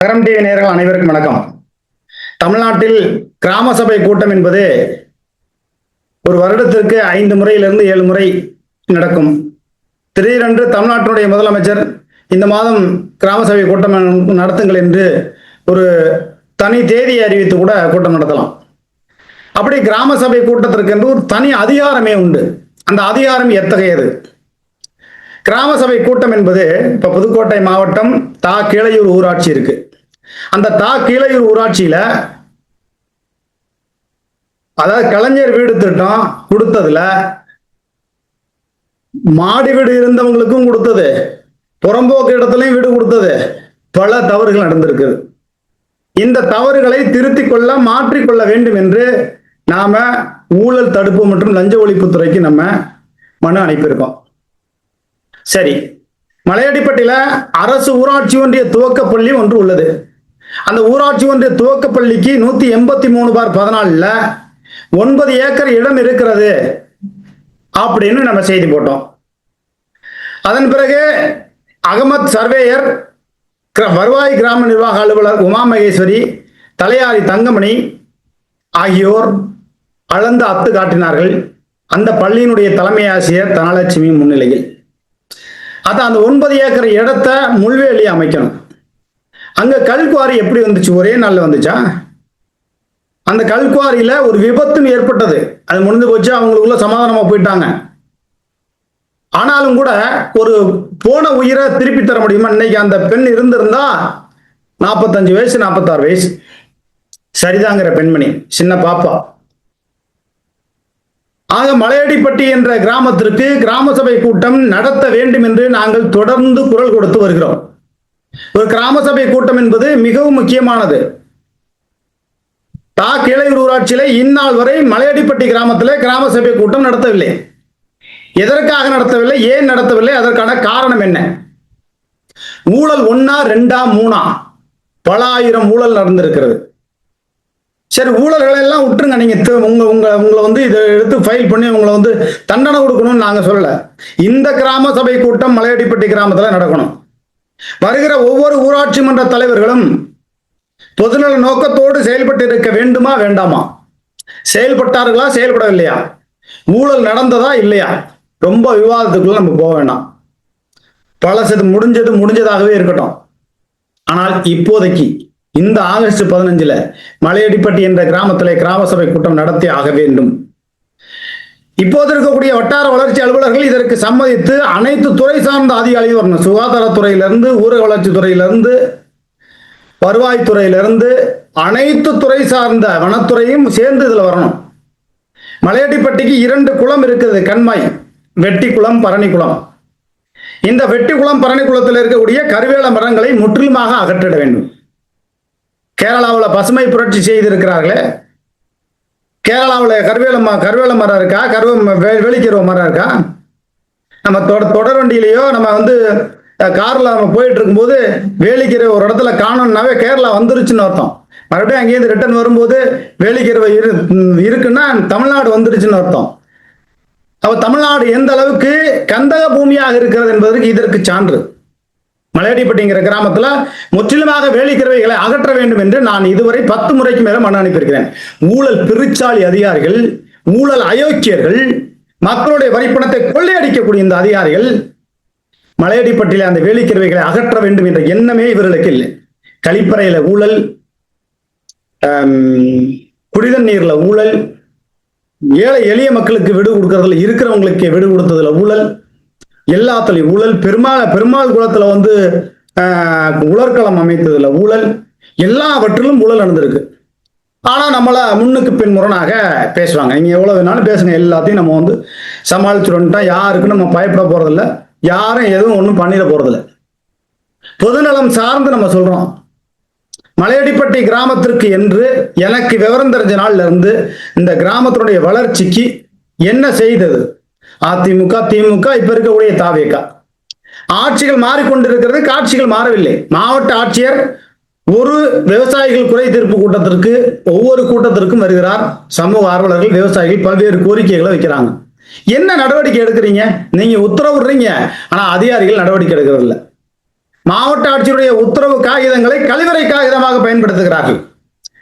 நகரம் டிவி நேயர்கள் அனைவருக்கும் வணக்கம். தமிழ்நாட்டில் கிராம சபை கூட்டம் என்பது ஒரு வருடத்திற்கு 5 முறையிலிருந்து 7 முறை நடக்கும். திடீரென்று தமிழ்நாட்டினுடைய முதலமைச்சர் இந்த மாதம் கிராம சபை கூட்டம் நடத்துங்கள் என்று ஒரு தனி தேதியை அறிவித்து கூட கூட்டம் நடத்தலாம். அப்படி கிராம சபை கூட்டத்திற்கு என்று ஒரு தனி அதிகாரமே உண்டு. அந்த அதிகாரம் எத்தகையது? கிராம சபை கூட்டம் என்பது இப்ப புதுக்கோட்டை மாவட்டம் தா கீழையூர் ஊராட்சி இருக்கு. அந்த தா கீழையூர் ஊராட்சியில அதாவது கலைஞர் வீடு திட்டம் கொடுத்ததுல மாடி வீடு இருந்தவங்களுக்கும் கொடுத்தது, புறம்போக்கு இடத்துலையும் வீடு கொடுத்தது, பல தவறுகள் நடந்திருக்குது. இந்த தவறுகளை திருத்திக் கொள்ள மாற்றிக்கொள்ள வேண்டும் என்று நாம ஊழல் தடுப்பு மற்றும் லஞ்ச ஒழிப்புத்துறைக்கு நம்ம மனு அனுப்பியிருக்கோம். சரி, மலையடிப்பட்டியில அரசு ஊராட்சி ஒன்றிய துவக்கப்பள்ளி ஒன்று உள்ளது. அந்த ஊராட்சி ஒன்றிய துவக்கப்பள்ளிக்கு 183/14 9 ஏக்கர் இடம் இருக்கிறது அப்படின்னு நம்ம செய்தி போட்டோம். அதன் பிறகு அகமத் சர்வேயர், வருவாய் கிராம நிர்வாக அலுவலர் உமா மகேஸ்வரி, தலையாரி தங்கமணி ஆகியோர் அளந்து அத்து காட்டினார்கள். அந்த பள்ளியினுடைய தலைமை ஆசிரியர் தனலட்சுமி முன்னிலையில். அதான் அந்த 9 ஏக்கர் இடத்தை முள்வேலி அமைக்கணும். அங்க கல்குவாரி எப்படி வந்துச்சு? ஒரே நாள்ல வந்துச்சா? அந்த கல்குவாரியில ஒரு விபத்தும் ஏற்பட்டது. அது முடிஞ்சு போச்சு, அவங்களுக்குள்ள சமாதானமா போயிட்டாங்க. ஆனாலும் கூட ஒரு போன உயிரை திருப்பி தர முடியுமா? இன்னைக்கு அந்த பெண் இருந்திருந்தா 45 வயசு 46 வயசு சரிதாங்கிற பெண்மணி, சின்ன பாப்பா. ஆக மலையடிப்பட்டி என்ற கிராமத்திற்கு கிராம சபை கூட்டம் நடத்த வேண்டும் என்று நாங்கள் தொடர்ந்து குரல் கொடுத்து வருகிறோம். ஒரு கிராம சபை கூட்டம் என்பது மிகவும் முக்கியமானது. தா கீழையூர் ஊராட்சியில இந்நாள் வரை மலையடிப்பட்டி கிராமத்தில் கிராம சபை கூட்டம் நடத்தவில்லை. எதற்காக நடத்தவில்லை? ஏன் நடத்தவில்லை? அதற்கான காரணம் என்ன? ஊழல் 1, 2, 3 பல ஆயிரம் ஊழல் நடந்திருக்கிறது. சரி, ஊழல்களை எல்லாம் விட்டுருங்க. நீங்க உங்களை வந்து இதை எடுத்து ஃபைல் பண்ணி உங்களை வந்து தண்டனை கொடுக்கணும்னு நாங்க சொல்லல. இந்த கிராம சபை கூட்டம் மலையடிப்பட்டி கிராமத்துல நடக்கணும். வருகிற ஒவ்வொரு ஊராட்சி மன்ற தலைவர்களும் பொதுநல நோக்கத்தோடு செயல்பட்டு இருக்க வேண்டுமா வேண்டாமா? செயல்பட்டார்களா செயல்படவில்லையா? ஊழல் நடந்ததா இல்லையா? ரொம்ப விவாதத்துக்குள்ள நம்ம போக வேண்டாம். பழசது முடிஞ்சதாகவே இருக்கட்டும். ஆனால் இப்போதைக்கு இந்த ஆகஸ்ட் 15 மலையடிப்பட்டி என்ற கிராமத்திலே கிராம சபை கூட்டம் நடத்தி ஆக வேண்டும். இப்போது இருக்கக்கூடிய வட்டார வளர்ச்சி அலுவலர்கள் இதற்கு சம்மதித்து அனைத்து துறை சார்ந்த அதிகாரிகள் வரணும். சுகாதாரத்துறையிலிருந்து, ஊரக வளர்ச்சி துறையிலிருந்து, வருவாய்த்துறையிலிருந்து, அனைத்து துறை சார்ந்த வனத்துறையும் சேர்ந்து இதுல வரணும். மலையடிப்பட்டிக்கு 2 குளம் இருக்குது, கண்மாய், வெட்டிக்குளம், பரணிக்குளம். இந்த வெட்டிக்குளம் பரணிக்குளத்தில் இருக்கக்கூடிய கருவேல மரங்களை முற்றிலுமாக அகற்றிட வேண்டும். கேரளாவில் பசுமை புரட்சி செய்திருக்கிறார்களே, கேரளாவில் கருவேல மரம் இருக்கா? வேலிக்கருவ மரம் இருக்கா? நம்ம தொடர் வண்டியிலையோ நம்ம வந்து கார்ல நம்ம போயிட்டு இருக்கும்போது வேலிக்கரை ஒரு இடத்துல காணோம்னாவே கேரளா வந்துருச்சுன்னு அர்த்தம். மறுபடியும் அங்கேயிருந்து ரிட்டர்ன் வரும்போது வேலிக்கரை இருக்குன்னா தமிழ்நாடு வந்துருச்சுன்னு அர்த்தம். அப்ப தமிழ்நாடு எந்த அளவுக்கு கந்தக பூமியாக இருக்கிறது என்பதற்கு இதற்கு சான்று. மலையடிப்பட்டிங்கிற கிராமத்துல முற்றிலுமாக வேலிக்கருவைகளை அகற்ற வேண்டும் என்று நான் இதுவரை 10 முறைக்கு மேல மனு அனுப்பியிருக்கிறேன். ஊழல் பெருச்சாளி அதிகாரிகள், ஊழல் அயோக்கியர்கள், மக்களுடைய வரிப்பணத்தை கொள்ளையடிக்கக்கூடிய இந்த அதிகாரிகள் மலையடிப்பட்டியில அந்த வேலிக்கருவைகளை அகற்ற வேண்டும் என்ற எண்ணமே இவர்களுக்கு இல்லை. கழிப்பறையில ஊழல், குடிதண்ணீர்ல நீர்ல ஊழல், ஏழை எளிய மக்களுக்கு விடு கொடுக்கறதுல, இருக்கிறவங்களுக்கு விடு கொடுத்ததுல ஊழல், எல்லாத்துலயும் ஊழல். பெருமாள் குளத்துல வந்து உலர்களம் அமைத்ததுல ஊழல், எல்லாவற்றிலும் ஊழல் நடந்திருக்கு. ஆனா நம்மள முன்னுக்கு பின் முரணாக பேசுவாங்க. நீங்க எவ்வளவு வேணாலும் பேசுங்க, எல்லாத்தையும் நம்ம வந்து சமாளிச்சுட்டா யாருக்கும் நம்ம பயப்பட போறதில்ல, யாரும் எதுவும் ஒன்றும் பண்ணிட போறதில்ல. பொதுநலம் சார்ந்து நம்ம சொல்றோம். மலையடிப்பட்டி கிராமத்திற்கு என்று எனக்கு விவரம் தெரிஞ்ச நாள்ல இருந்து இந்த கிராமத்தினுடைய வளர்ச்சிக்கு என்ன செய்தது அதிமுக, திமுக, இப்ப இருக்கக்கூடிய தாவேக ஆட்சிகள் மாறிக்கொண்டிருக்கிறது, காட்சிகள் மாறவில்லை. மாவட்ட ஆட்சியர் ஒரு விவசாயிகள் குறை தீர்ப்பு கூட்டத்திற்கு ஒவ்வொரு கூட்டத்திற்கும் வருகிறார். சமூக ஆர்வலர்கள், விவசாயிகள் பல்வேறு கோரிக்கைகளை வைக்கிறாங்க. என்ன நடவடிக்கை எடுக்கிறீங்க? நீங்க உத்தரவிடுறீங்க, ஆனா அதிகாரிகள் நடவடிக்கை எடுக்கிறது இல்லை. மாவட்ட ஆட்சியருடைய உத்தரவு காகிதங்களை கழிவறை காகிதமாக பயன்படுத்துகிறார்கள்.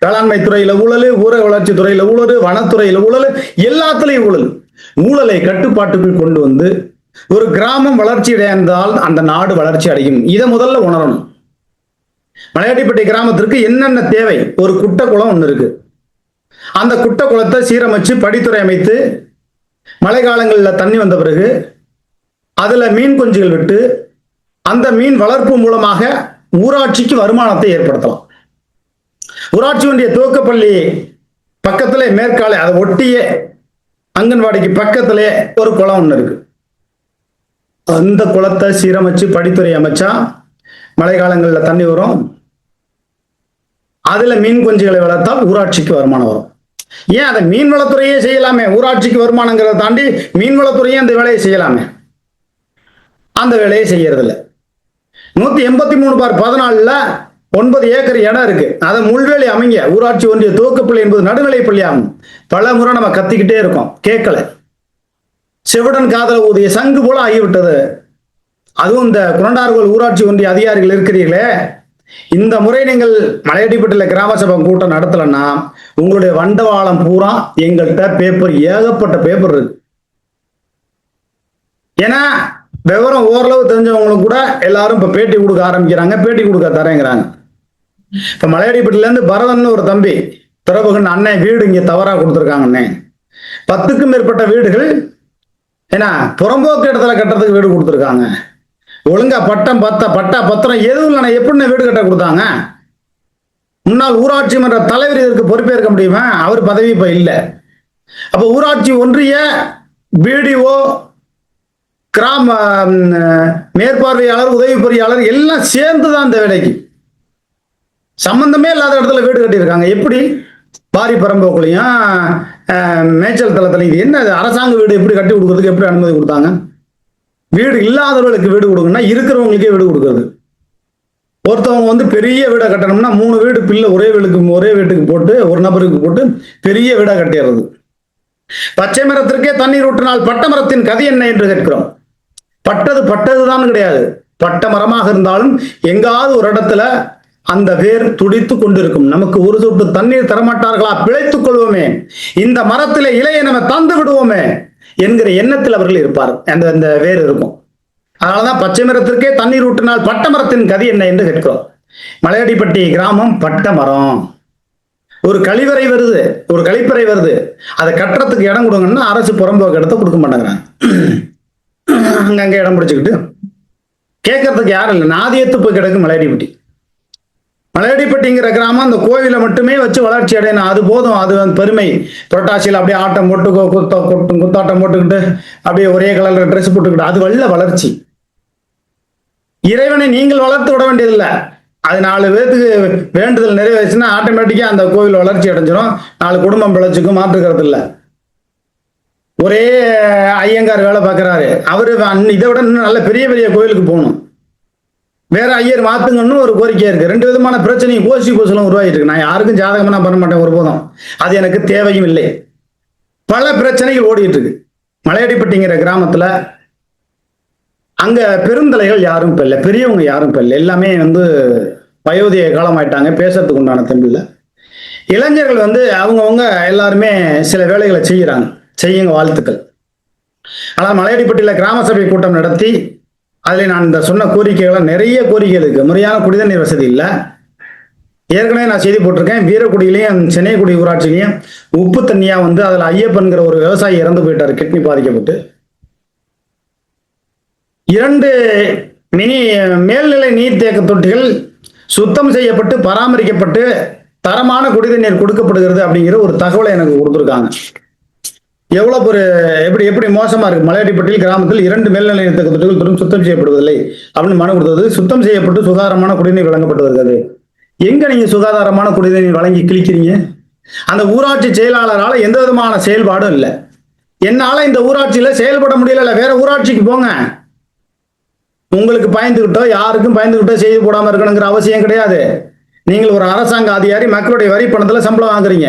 வேளாண்மை துறையில ஊழல், ஊரக வளர்ச்சி துறையில ஊழல், வனத்துறையில ஊழல், எல்லாத்துலயும் ஊழல். ஊழலை கட்டுப்பாட்டுக்குள் கொண்டு வந்து ஒரு கிராமம் வளர்ச்சி அடைந்தால் அந்த நாடு வளர்ச்சி அடையும். இதை முதல்ல உணரணும். மலையாட்டிப்பட்டி கிராமத்திற்கு என்னென்ன தேவை? ஒரு குட்டை குளம் ஒன்று இருக்கு. அந்த குட்டை குளத்தை சீரமைச்சு படித்துறை அமைத்து மழை காலங்களில் தண்ணி வந்த பிறகு அதுல மீன் குஞ்சுகள் விட்டு அந்த மீன் வளர்ப்பு மூலமாக ஊராட்சிக்கு வருமானத்தை ஏற்படுத்தலாம். ஊராட்சி ஒன்றிய துவக்கப்பள்ளி பக்கத்திலே மேற்காலே அதை ஒட்டிய அங்கன்வாடிக்கு பக்கத்திலே ஒரு குளம் ஒன்று இருக்கு. அந்த குளத்தை சீரமைச்சு படித்துறை அமைச்சா மழை காலங்களில் தண்ணி வரும். அதுல மீன் குஞ்சுகளை வளர்த்தால் ஊராட்சிக்கு வருமானம் வரும். ஏன் அதை மீன்வளத்துறையே செய்யலாமே? ஊராட்சிக்கு வருமானங்கிறத தாண்டி மீன்வளத்துறையே அந்த வேலையை செய்யலாமே. அந்த வேலையை செய்யறது இல்லை. 183/14 9 ஏக்கர் இடம் இருக்கு. அதை முள்வேலி அமைங்க. ஊராட்சி ஒன்றிய துவக்கப்பள்ளி என்பது நடுநிலை பள்ளி ஆகும். பல முறை நம்ம கத்திக்கிட்டே இருக்கோம், கேட்கல. செவிடன் காதல ஊதிய சங்கு போல ஆகிவிட்டது. அதுவும் இந்த குரண்டார்கோல் ஊராட்சி ஒன்றிய அதிகாரிகள் இருக்கிறீர்களே, இந்த முறை நீங்கள் மலையடிப்பட்டில கிராம சபை கூட்டம் நடத்தலன்னா உங்களுடைய வண்டவாளம் பூரா எங்கள்கிட்ட பேப்பர், ஏகப்பட்ட பேப்பர் இருக்கு. ஏன்னா விவரம் ஓரளவு தெரிஞ்சவங்களுக்கு கூட எல்லாரும் இப்ப பேட்டி கொடுக்க ஆரம்பிக்கிறாங்க, பேட்டி கொடுக்க தரேங்கிறாங்க. இப்ப மலையடிப்பட்டில இருந்து பரதன் ஒரு தம்பி, திரபகன் அண்ணன் வீடு இங்க தவறா கொடுத்துருக்காங்க அண்ணே. 10க்கும் மேற்பட்ட வீடுகள் ஏன்னா புறம்போக்கு இடத்துல கட்டுறதுக்கு வீடு கொடுத்துருக்காங்க. ஒழுங்கா பட்டம் பட்டா பத்திரம் எதுவும் இல்லைன்னா எப்படி வீடு கட்ட கொடுத்தாங்க? முன்னாள் ஊராட்சி மன்ற தலைவர் இதற்கு பொறுப்பேற்க முடியுமா? அவர் பதவி இப்ப இல்லை. அப்ப ஊராட்சி ஒன்றிய பிடிஓ, கிராம மேற்பார்வையாளர், உதவி பொறியாளர் எல்லாம் சேர்ந்துதான் இந்த வேலைக்கு. சம்பந்தமே இல்லாத இடத்துல வீடு கட்டியிருக்காங்க. எப்படி? பாரி பரம்போக்குலையும் மேய்ச்சல் தளத்திலையும். இது என்ன அரசாங்க வீடு எப்படி கட்டி கொடுக்கறதுக்கு எப்படி அனுமதி கொடுத்தாங்க? வீடு இல்லாதவர்களுக்கு வீடு கொடுக்கணும்னா இருக்கிறவங்களுக்கே வீடு கொடுக்கறது. ஒருத்தவங்க பெரிய வீடை கட்டணும்னா 3 வீடு பிள்ளை ஒரே வீட்டுக்கு போட்டு ஒரு நபருக்கு போட்டு பெரிய வீடா கட்டிடுறது. பச்சை மரத்திற்கே தண்ணீர் ஊற்றினால் பட்ட மரத்தின் கதை என்ன என்று கேட்கிறோம். பட்டதுதான் கிடையாது. பட்ட மரமாக இருந்தாலும் எங்காவது ஒரு இடத்துல அந்த வேர் துடித்து கொண்டிருக்கும். நமக்கு ஒரு சொட்டு தண்ணீர் தரமாட்டார்களா? பிழைத்துக் கொள்வோமே, இந்த மரத்திலே இலையை நம்ம தந்து விடுவோமே என்கிற எண்ணத்தில் அவர்கள் இருப்பார். அந்த வேர் இருக்கும். அதனாலதான் பச்சை மரத்திற்கே தண்ணீர் ஊற்றினால் பட்ட மரத்தின் கதி என்ன என்று கேட்கிறோம். மலையடிப்பட்டி கிராமம் பட்ட மரம். ஒரு கழிவறை வருது, ஒரு கழிப்பறை வருது, அதை கட்டுறதுக்கு இடம் கொடுங்கன்னா அரசு புறம்போக்கு இடத்த கொடுக்க மாட்டேங்கிறாங்க. அங்கங்க இடம் பிடிச்சுக்கிட்டு கேட்கறதுக்கு யாரும் இல்லை. நாதியத்து போய் கிடக்கு மலையடிப்பட்டி. மலையடிப்பட்டிங்கிற கிராமம் அந்த கோவிலை மட்டுமே வச்சு வளர்ச்சி அடையணும். அது போதும், அது பெருமை. புரட்டாசியில் அப்படியே ஆட்டம் போட்டு குத்தாட்டம் போட்டுக்கிட்டு அப்படியே ஒரே கலர் ட்ரெஸ் போட்டுக்கிட்டு அது வளர்ச்சி. இறைவனை நீங்கள் வளர்த்து விட வேண்டியதில்லை. அது 4 பேருக்கு வேண்டுதல் நிறைவேச்சுன்னா ஆட்டோமேட்டிக்கா அந்த கோவில் வளர்ச்சி அடைஞ்சிடும். 4 குடும்பம் பிழைச்சுக்கும், மாற்றுக்கிறது இல்லை. ஒரே ஐயங்கார் வேலை பார்க்கிறாரு. அவரு இதை விட இன்னும் நல்ல பெரிய பெரிய கோயிலுக்கு போகணும். வேற ஐயர் மாத்துங்கன்னு ஒரு கோரிக்கை இருக்கு. 2 விதமான பிரச்சனையும் கோசலும் உருவாகிட்டு இருக்கு. நான் யாருக்கும் ஜாதகமா நான் பண்ண மாட்டேன் ஒருபோதும். அது எனக்கு தேவையும் இல்லை. பல பிரச்சனைகள் ஓடிட்டு இருக்கு. மலையடிப்பட்டிங்கிற கிராமத்துல அங்க பெருந்தலைகள் யாரும் இப்ப இல்லை, பெரியவங்க யாரும் இப்ப இல்லை. எல்லாமே வயோதிக காலம் ஆயிட்டாங்க, பேசுறதுக்கு உண்டான தெம்பில்ல. இளைஞர்கள் அவங்கவுங்க எல்லாருமே சில வேலைகளை செய்யறாங்க. செய்யுங்க, வாழ்த்துக்கள். ஆனால் மலையடிப்பட்டியில கிராம சபை கூட்டம் நடத்தி அதில் நான் இந்த சொன்ன கோரிக்கைகளை நிறைய கோரிக்கை இருக்கு. முறையான குடிநீர் வசதி இல்லை. ஏற்கனவே நான் செய்தி போட்டிருக்கேன். வீரக்குடியிலையும் சென்னைக்குடி ஊராட்சியிலையும் உப்பு தண்ணியா அதில் ஐயப்பன்கிற ஒரு விவசாயி இறந்து போயிட்டாரு, கிட்னி பாதிக்கப்பட்டு. 2 மினி மேல்நிலை நீர்த்தேக்க தொட்டிகள் சுத்தம் செய்யப்பட்டு பராமரிக்கப்பட்டு தரமான குடிநீர் கொடுக்கப்படுகிறது அப்படிங்கிற ஒரு தகவலை எனக்கு கொடுத்துருக்காங்க. எவ்வளவு ஒரு எப்படி மோசமா இருக்கு. மலையடிப்பட்டியில் கிராமத்தில் 2 மேல்நிலை நீர்த்தேக்க தொட்டிகள் சுத்தம் செய்யப்படுவதில்லை அப்படின்னு மனு கொடுத்தது. சுத்தம் செய்யப்பட்டு சுகாதாரமான குடிநீர் வழங்கப்பட்டு வருகிறது. எங்க நீங்க சுகாதாரமான குடிநீர் வழங்கி கிழிக்கிறீங்க? அந்த ஊராட்சி செயலாளரால் எந்த விதமான செயல்பாடும் இல்லை. என்னால இந்த ஊராட்சியில செயல்பட முடியல, வேற ஊராட்சிக்கு போங்க. உங்களுக்கு பயந்துகிட்டோ யாருக்கும் பயந்துகிட்டோ செய்து போடாம இருக்கணுங்கிற அவசியம் கிடையாது. நீங்கள் ஒரு அரசாங்க அதிகாரி, மக்களுடைய வரி பணத்துல சம்பளம் வாங்குறீங்க.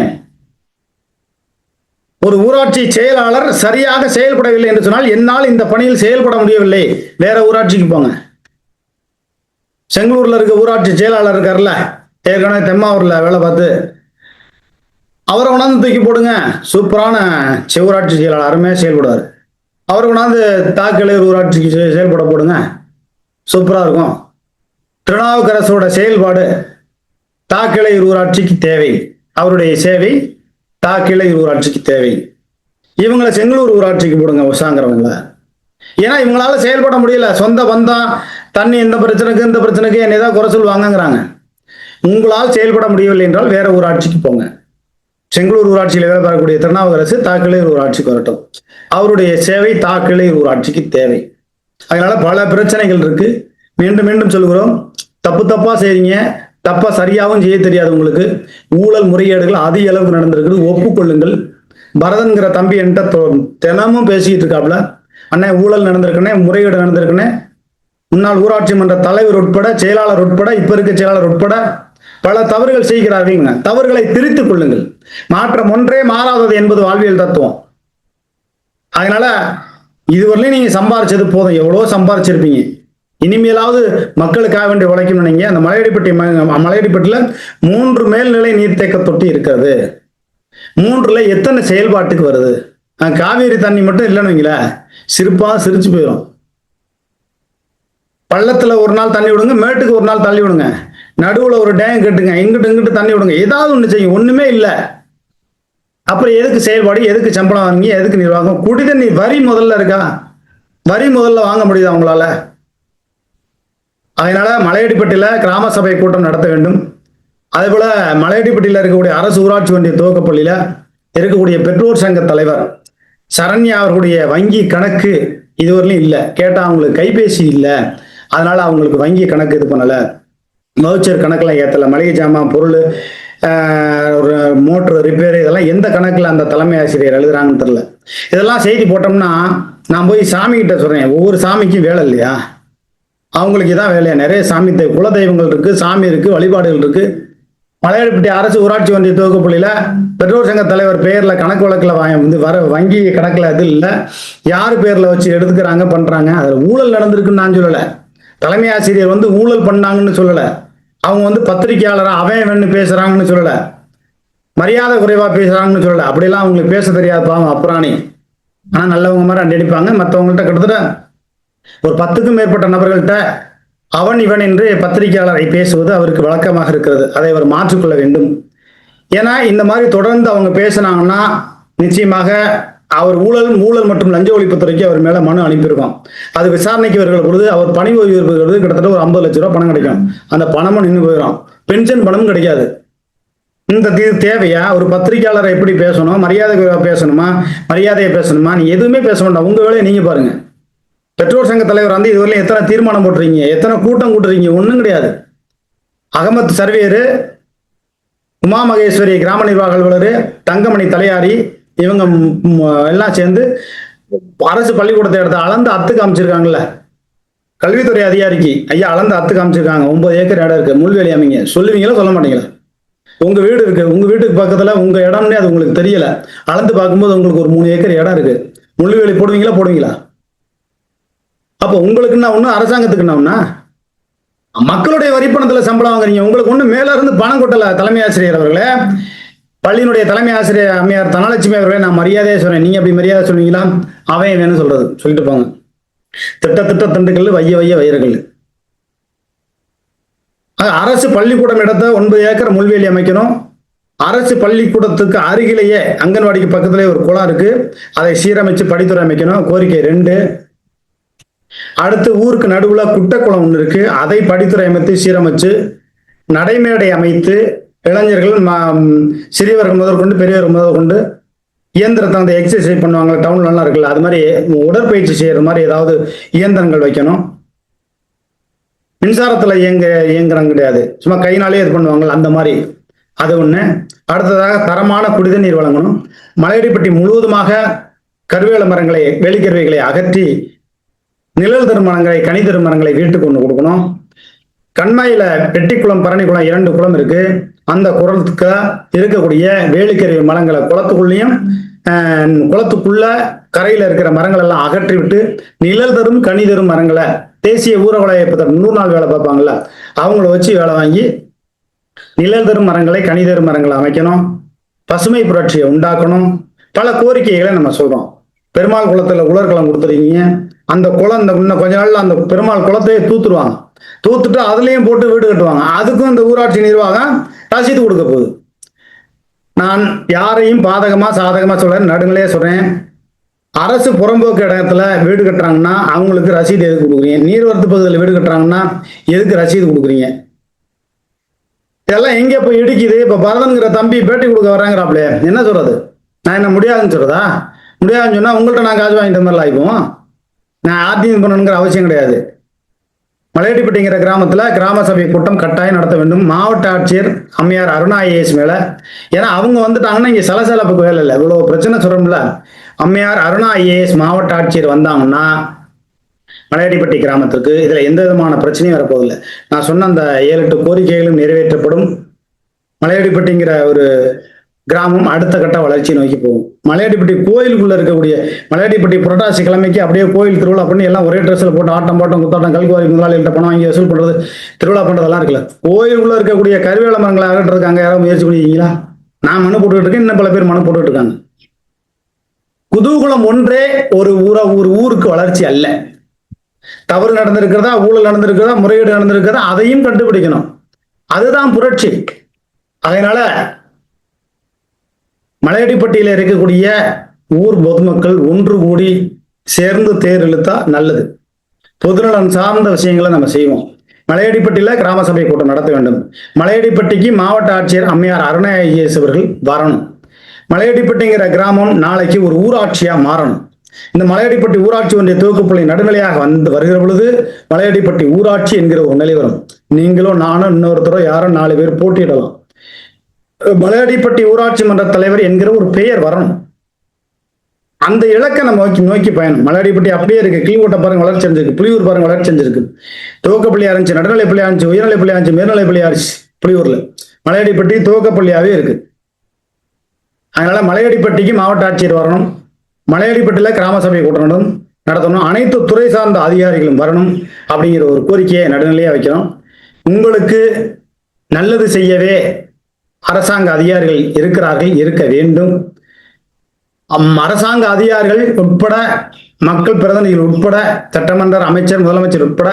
ஒரு ஊராட்சி செயலாளர் சரியாக செயல்படவில்லை என்று சொன்னால் என்னால் இந்த பணியில் செயல்பட முடியவில்லை, வேற ஊராட்சிக்கு போங்க. செங்களூர்ல இருக்க ஊராட்சி செயலாளர் இருக்கார்ல, ஏற்கனவே தெம்மாவூர்ல வேலை பார்த்து, அவரை கொண்டாந்து தூக்கி போடுங்க. சூப்பரான ஊராட்சி செயலாளர், அருமையா செயல்படுவார். அவரை கொண்டாந்து தாக்கலையூர் ஊராட்சிக்கு செயல்பட போடுங்க, சூப்பரா இருக்கும். திருநாவுக்கரசோட செயல்பாடு தாக்கலையூர் ஊராட்சிக்கு தேவை, அவருடைய சேவை தாக்கலையூர் ஊராட்சிக்கு தேவை. இவங்களை செங்களூர் ஊராட்சிக்கு போடுங்க உஷாங்கிறவங்கள. ஏன்னா இவங்களால செயல்பட முடியல. சொந்த பந்தம், தண்ணி இந்த பிரச்சனைக்கு இந்த பிரச்சனைக்கு என்னதான் குறை சொல்லுவாங்கிறாங்க. உங்களால் செயல்பட முடியவில்லை என்றால் வேற ஊராட்சிக்கு போங்க. செங்களூர் ஊராட்சியில் வேலை பார்க்கக்கூடிய திருநாவுக்கரசு தாக்கலையூர் ஊராட்சிக்கு வரட்டும். அவருடைய சேவை தாக்கலையூர் ஊராட்சிக்கு தேவை. அதனால பல பிரச்சனைகள் இருக்கு. மீண்டும் மீண்டும் சொல்கிறோம், தப்பு தப்பா செய்றீங்க, தப்பா சரியாகவும் செய்ய தெரியாது உங்களுக்கு. ஊழல் முறைகேடுகள் அதிக அளவுக்கு நடந்திருக்குது, ஒப்புக்கொள்ளுங்கள். பரதன்கிற தம்பி என்கிட்ட தினமும் பேசிக்கிட்டு இருக்காப்ல, அண்ணே ஊழல் நடந்திருக்குன்னே, முறைகேடு நடந்திருக்குன்னே. முன்னாள் ஊராட்சி மன்ற தலைவர் உட்பட, செயலாளர் உட்பட, இப்ப இருக்க செயலாளர் உட்பட பல தவறுகள் செய்கிறார்கள். தவறுகளை திருத்திக் கொள்ளுங்கள். மாற்றம் ஒன்றே மாறாதது என்பது வாழ்வியல் தத்துவம். அதனால இதுவரையிலும் நீங்க சம்பாரிச்சது போதும், எவ்வளவோ சம்பாரிச்சிருப்பீங்க. இனிமேலாவது மக்களுக்காக வேண்டி உழைக்கணும். நீங்க அந்த மலையடிப்பட்டில 3 மேல்நிலை நீர்த்தேக்க தொட்டி இருக்கிறது. 3ல எத்தனை செயல்பாட்டுக்கு வருது? காவேரி தண்ணி மட்டும் இல்லைன்னு வைங்கள, சிரிப்பா சிரிச்சு போயிடும். பள்ளத்துல ஒரு நாள் தண்ணி விடுங்க, மேட்டுக்கு ஒரு நாள் தள்ளி விடுங்க, நடுவுல ஒரு டேங்க் கட்டுங்க, இங்கிட்டு இங்கிட்டு தண்ணி விடுங்க, ஏதாவது ஒண்ணு செய்யும். ஒண்ணுமே இல்லை. அப்புறம் எதுக்கு செயல்பாடு, எதுக்கு சம்பளம் வாங்கி, எதுக்கு நிர்வாகம்? குடிதண்ணி வரி முதல்ல இருக்கா? வரி முதல்ல வாங்க முடியுதா அவங்களால? அதனால மலையடிப்பட்டியில கிராம சபை கூட்டம் நடத்த வேண்டும். அதே போல மலையடிப்பட்டியில இருக்கக்கூடிய அரசு ஊராட்சி ஒன்றிய துவக்கப்பள்ளியில இருக்கக்கூடிய பெற்றோர் சங்க தலைவர் சரண்யா அவர்களுடைய வங்கி கணக்கு இதுவரையிலும் இல்லை. கேட்டா அவங்களுக்கு கைபேசி இல்லை, அதனால அவங்களுக்கு வங்கி கணக்கு இது பண்ணல, வவுச்சர் கணக்கெல்லாம் ஏற்றல, மளிகை ஜாமான் பொருள், ஒரு மோட்டர் ரிப்பேர், இதெல்லாம் எந்த கணக்கில் அந்த தலைமை ஆசிரியர் எழுதுறாங்கன்னு தெரியல. இதெல்லாம் செய்தி போட்டோம்னா நான் போய் சாமி கிட்ட சொல்றேன், ஒவ்வொரு சாமிக்கும் வேலை இல்லையா? அவங்களுக்கு இதான் வேலையா? நிறைய சாமி குல தெய்வங்கள் இருக்கு, சாமி இருக்கு, வழிபாடுகள் இருக்கு. மலையடிப்பட்டி அரசு ஊராட்சி ஒன்றிய துவக்கப்பள்ளியில பெற்றோர் சங்க தலைவர் பெயர்ல கணக்கு வழக்கில் வர வங்கி கணக்குல இது இல்லை, யார் பேர்ல வச்சு எடுத்துக்கிறாங்க பண்றாங்க. அதுல ஊழல் நடந்திருக்குன்னு நான் சொல்லலை. தலைமை ஆசிரியர் ஊழல் பண்ணாங்கன்னு சொல்லலை. அவங்க பத்திரிகையாளரா அவன் வேணும்னு பேசுறாங்கன்னு சொல்லலை, மரியாதை குறைவா பேசுறாங்கன்னு சொல்லலை. அப்படிலாம் அவங்களுக்கு பேச தெரியாது, பாவம் அப்புறாணி. ஆனா நல்லவங்க மாதிரி அடிப்பாங்க. மற்றவங்கள்ட்ட கிட்டத்தட்ட ஒரு 10க்கும் மேற்பட்ட நபர்கள்ட்ட அவன் இவன் என்று பத்திரிகையாளரை பேசுவது அவருக்கு வழக்கமாக இருக்கிறது. அதை அவர் மாற்றிக்கொள்ள வேண்டும். ஏன்னா இந்த மாதிரி தொடர்ந்து அவங்க பேசினாங்கன்னா நிச்சயமாக அவர் ஊழல் மற்றும் லஞ்ச ஒழிப்புத்துறைக்கு அவர் மேல மனு அனுப்பியிருக்கோம். அது விசாரணைக்கு வருகிற பொழுது அவர் பணி ஓய்வு பெறுவது கிட்டத்தட்ட ஒரு 50 லட்சம் ரூபாய் பணம் கிடைக்கும். அந்த பணமும் நின்று போயிடும், பென்ஷன் பணமும் கிடைக்காது. இந்த தேவையா? ஒரு பத்திரிகையாளரை எப்படி பேசணும், மரியாதை பேசணுமா, மரியாதையை பேசணுமா? நீ எதுவுமே பேச வேண்டாம், உங்க வேலையை நீங்க பாருங்க. பெற்றோர் சங்க தலைவர் இதுவரையிலும் எத்தனை தீர்மானம் போட்டுறீங்க, எத்தனை கூட்டம் கூட்டுறீங்க? ஒண்ணும் கிடையாது. அகமத் சர்வேரு, உமா மகேஸ்வரி கிராம நிர்வாக அலுவலர், தங்கமணி தலையாரி, இவங்க எல்லாம் சேர்ந்து அரசு பள்ளிக்கூடத்தை எடுத்து அளந்து அத்து காமிச்சிருக்காங்கல்ல. கல்வித்துறை அதிகாரிக்கு ஐயா அளந்து அத்து காமிச்சிருக்காங்க. 9 ஏக்கர் இடம் இருக்கு, முள்வேலி அமைங்க. சொல்லுவீங்களா சொல்ல மாட்டீங்களா? உங்க வீடு இருக்கு, உங்க வீட்டுக்கு பக்கத்துல உங்க இடம்னே அது உங்களுக்கு தெரியல. அளந்து பார்க்கும்போது உங்களுக்கு ஒரு 3 ஏக்கர் இடம் இருக்கு, முள்வேலி போடுவீங்களா? அப்போ உங்களுக்குன்னா ஒண்ணு, அரசாங்கத்துக்குன்னா ஒண்ணா? மக்களுடைய வரிப்பணத்துல சம்பளம் வாங்குறீங்க. உங்களுக்கு ஒண்ணு மேல இருந்து பணம் கொட்டல. தலைமை ஆசிரியர் அவர்களே, பள்ளியினுடைய தலைமை ஆசிரியர் அம்மையார் தனலட்சுமி அவர்களே, நான் மரியாதையா சொல்றேன், நீங்க அப்படி மரியாதை சொல்லுவீங்களா? அவன் வேணும் சொல்றது சொல்லிட்டு போங்க. திட்ட திண்டுக்கல், வைய வைரக்கல். அரசு பள்ளிக்கூடம் இடத்த 9 ஏக்கர் முள்வேலி அமைக்கணும். அரசு பள்ளிக்கூடத்துக்கு அருகிலேயே அங்கன்வாடிக்கு பக்கத்திலே ஒரு குளம் இருக்கு, அதை சீரமைச்சு படித்துறை அமைக்கணும். கோரிக்கை 2. அடுத்து ஊருக்கு நடுவுல குட்டைக்குளம் ஒன்று இருக்கு, அதை படித்துறை அமைத்து சீரமைச்சு நடைமேடை அமைத்து இளைஞர்கள் சிறியவர்கள் முதற்கொண்டு பெரியவர்கள் முதற்கொண்டு இயந்திரத்தை எக்ஸசைஸ் பண்ணுவாங்க, டவுன்லாம் இருக்குல்ல, அது மாதிரி உடற்பயிற்சி செய்யற மாதிரி ஏதாவது இயந்திரங்கள் வைக்கணும். மின்சாரத்துல இயங்குறாங்க கிடையாது, சும்மா கையினாலே இது பண்ணுவாங்க, அந்த மாதிரி அது ஒண்ணு. அடுத்ததாக தரமான குடிநீர் வழங்கணும். மலையடிப்பட்டி முழுவதுமாக கருவேல மரங்களை, வேலிக்கருவைகளை அகற்றி நிழல் தருமரங்களை, கனி தருமரங்களை வீட்டுக்கு கொண்டு கொடுக்கணும். கண்மாயில பெட்டிக்குளம், பரணிக்குளம் 2 குளம் இருக்கு. அந்த குளத்துக்கு இருக்கக்கூடிய வேலிக்கருவி மரங்களை குளத்துக்குள்ளேயும் குளத்துக்குள்ள கரையில இருக்கிற மரங்கள் எல்லாம் அகற்றி விட்டு நிழல் தரும் கனி தரும் மரங்களை தேசிய ஊரக இயக்கத்தில் 100 நாள் வேலை பார்ப்பாங்கல்ல, அவங்கள வச்சு வேலை வாங்கி நிழல் தரும் மரங்களை கனி தரும் மரங்களை அமைக்கணும், பசுமை புரட்சியை உண்டாக்கணும், பல கோரிக்கைகளை நம்ம சொல்றோம். பெருமாள் குளத்துல உலர்களம் கொடுத்துருக்கீங்க, அந்த குளம் இன்னும் கொஞ்ச நாள்ல அந்த பெருமாள் குளத்தையே தூத்துருவாங்க, தூத்துட்டு அதுலயும் போட்டு வீடு கட்டுவாங்க. அதுக்கும் இந்த ஊராட்சி நிர்வாகம் ரசீது கொடுக்க போகுது. நான் யாரையும் பாதகமா சாதகமா சொல்றேன், நடுநிலையே சொல்றேன். அரசு புறம்போக்கு இடத்துல வீடு கட்டுறாங்கன்னா அவங்களுக்கு ரசீது எதுக்கு கொடுக்குறீங்க? நீர்வரத்து பகுதியில் வீடு கட்டுறாங்கன்னா எதுக்கு ரசீது கொடுக்குறீங்க? இதெல்லாம் எங்க போய் இடிக்குது? இப்ப பரதன்கிற தம்பி பேட்டி கொடுக்க வர்றாங்கிறாப்ல, என்ன சொல்றது? நான் என்ன முடியாதுன்னு சொல்றதா? முடியாதுன்னு சொன்னா உங்கள்கிட்ட நான் காசு வாங்கிட்ட மாதிரி ஆயிப்போம். நான் ஆர்டிங் பண்ணணுங்கிற அவசியம் கிடையாது. மலையடிப்பட்டிங்கிற கிராமத்துல கிராம சபை கூட்டம் கட்டாயம் நடத்த வேண்டும். மாவட்ட ஆட்சியர் அம்மையார் அருணா ஐஏஎஸ் மேல, ஏன்னா அவங்க வந்துட்டாங்கன்னா இங்க சலசலப்புக்கு வேலை இல்லை, இவ்வளவு பிரச்சனை சொல்றோம்ல. அம்மையார் அருணா ஐஏஎஸ் மாவட்ட ஆட்சியர் வந்தாங்கன்னா மலையடிப்பட்டி கிராமத்திற்கு இதுல எந்த விதமான பிரச்சனையும் வரப்போதில்லை. நான் சொன்ன அந்த 7-8 கோரிக்கைகளும் நிறைவேற்றப்படும். மலையடிப்பட்டிங்கிற ஒரு கிராமம் அடுத்த கட்ட வளர்ச்சி நோக்கி போகும். மலையடிப்பட்டி கோயிலுக்குள்ள இருக்கக்கூடிய மலையடிப்பட்டி புரட்டாசி கிழமைக்கு அப்படியே கோயில் திருவிழா பண்ணி எல்லாம் ஒரே ட்ரெஸ்ல போட்டு ஆட்டம் பாட்டம் குத்தாட்டம் கல்குவாரி முதலாளிகிட்ட பணம் வாங்கி வசூல் பண்றது, திருவிழா பண்றதெல்லாம் இருக்குல்ல. கோயிலுக்குள்ள இருக்கக்கூடிய கருவேல மரங்களை அகற்றுறதுக்கு அங்க யாரும் முயற்சி பண்ணிருக்கீங்களா? நான் மனு போட்டுக்கிட்டு இருக்கேன், இன்னும் பல பேர் மனு போட்டுக்கிட்டு இருக்காங்க. குதூகலம் ஒன்றே ஒரு ஊருக்கு வளர்ச்சி அல்ல. தவறு நடந்திருக்கிறதா, ஊழல் நடந்திருக்கிறதா, முறையீடு நடந்திருக்கிறதா, அதையும் கண்டுபிடிக்கணும். அதுதான் புரட்சி. அதனால மலையடிப்பட்டியில இருக்கக்கூடிய ஊர் பொதுமக்கள் ஒன்று கூடி சேர்ந்து தேர் இழுத்தா நல்லது. பொதுநலன் சார்ந்த விஷயங்களை நம்ம செய்வோம். மலையடிப்பட்டியில கிராம சபை கூட்டம் நடத்த வேண்டும். மலையடிப்பட்டிக்கு மாவட்ட ஆட்சியர் அம்மையார் அருணா ஐஏஎஸ் அவர்கள் வரணும். மலையடிப்பட்டிங்கிற கிராமம் நாளைக்கு ஒரு ஊராட்சியா மாறணும். இந்த மலையடிப்பட்டி ஊராட்சி ஒன்றிய துவக்கப்பள்ளி நடுநிலையாக வருகிற பொழுது மலையடிப்பட்டி ஊராட்சி என்கிற ஒரு நிலை வரும். நீங்களும் நானும் இன்னொருத்தரோ யாரோ 4 பேர் போட்டியிடலாம். மலையடிப்பட்டி ஊராட்சி மன்ற தலைவர் என்கிற ஒரு பெயர் வரணும். அந்த இலக்கை நம்ம நோக்கி பயணம். மலையடிப்பட்டி அப்படியே இருக்கு. கீழ்கோட்டை பாருங்க வளர்ச்சி அடைஞ்சிருக்கு, புலியூர் பாருங்க வளர்ச்சி அடைஞ்சிருக்கு, துவக்கப்பள்ளி ஆரம்பிச்சு, நடுநிலைப்பள்ளி ஆரம்பிச்சு, உயர்நிலைப்பள்ளி ஆரம்பிச்சு, மேல்நிலைப்பள்ளி ஆரம்பிச்சு. புலியூர்ல மலையடிப்பட்டி துவக்கப்பள்ளியாவே இருக்கு. அதனால மலையடிப்பட்டிக்கு மாவட்ட ஆட்சியர் வரணும். மலையடிப்பட்டியில கிராம சபை கூட்டம் நடத்தணும். அனைத்து துறை சார்ந்த அதிகாரிகளும் வரணும் அப்படிங்கிற ஒரு கோரிக்கையை நடுநிலையா வைக்கணும். உங்களுக்கு நல்லது செய்யவே அரசாங்க அதிகாரிகள் இருக்கிறார்கள், இருக்க வேண்டும். அரசாங்க அதிகாரிகள் உட்பட, மக்கள் பிரதிநிதிகள் உட்பட, சட்டமன்ற அமைச்சர் முதலமைச்சர் உட்பட,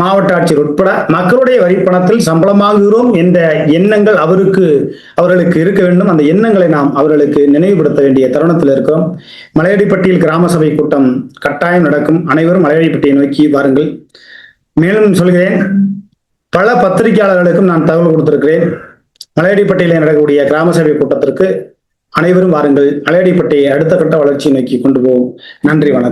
மாவட்ட ஆட்சியர் உட்பட மக்களுடைய வரிப்பணத்தில் சம்பளமாகுகிறோம் என்ற எண்ணங்கள் அவர்களுக்கு இருக்க வேண்டும். அந்த எண்ணங்களை நாம் அவர்களுக்கு நினைவுபடுத்த வேண்டிய தருணத்தில் இருக்கிறோம். மலையடிப்பட்டியில் கிராம சபை கூட்டம் கட்டாயம் நடக்கும். அனைவரும் மலையடிப்பட்டியை நோக்கி வாருங்கள். மேலும் சொல்கிறேன், பல பத்திரிகையாளர்களுக்கும் நான் தகவல் கொடுத்திருக்கிறேன். மலையடிப்பட்டியில் நடக்கக்கூடிய கிராம சபை கூட்டத்திற்கு அனைவரும் வாருங்கள். மலையடிப்பட்டியை அடுத்த கட்ட வளர்ச்சியை நோக்கி கொண்டு போவோம். நன்றி, வணக்கம்.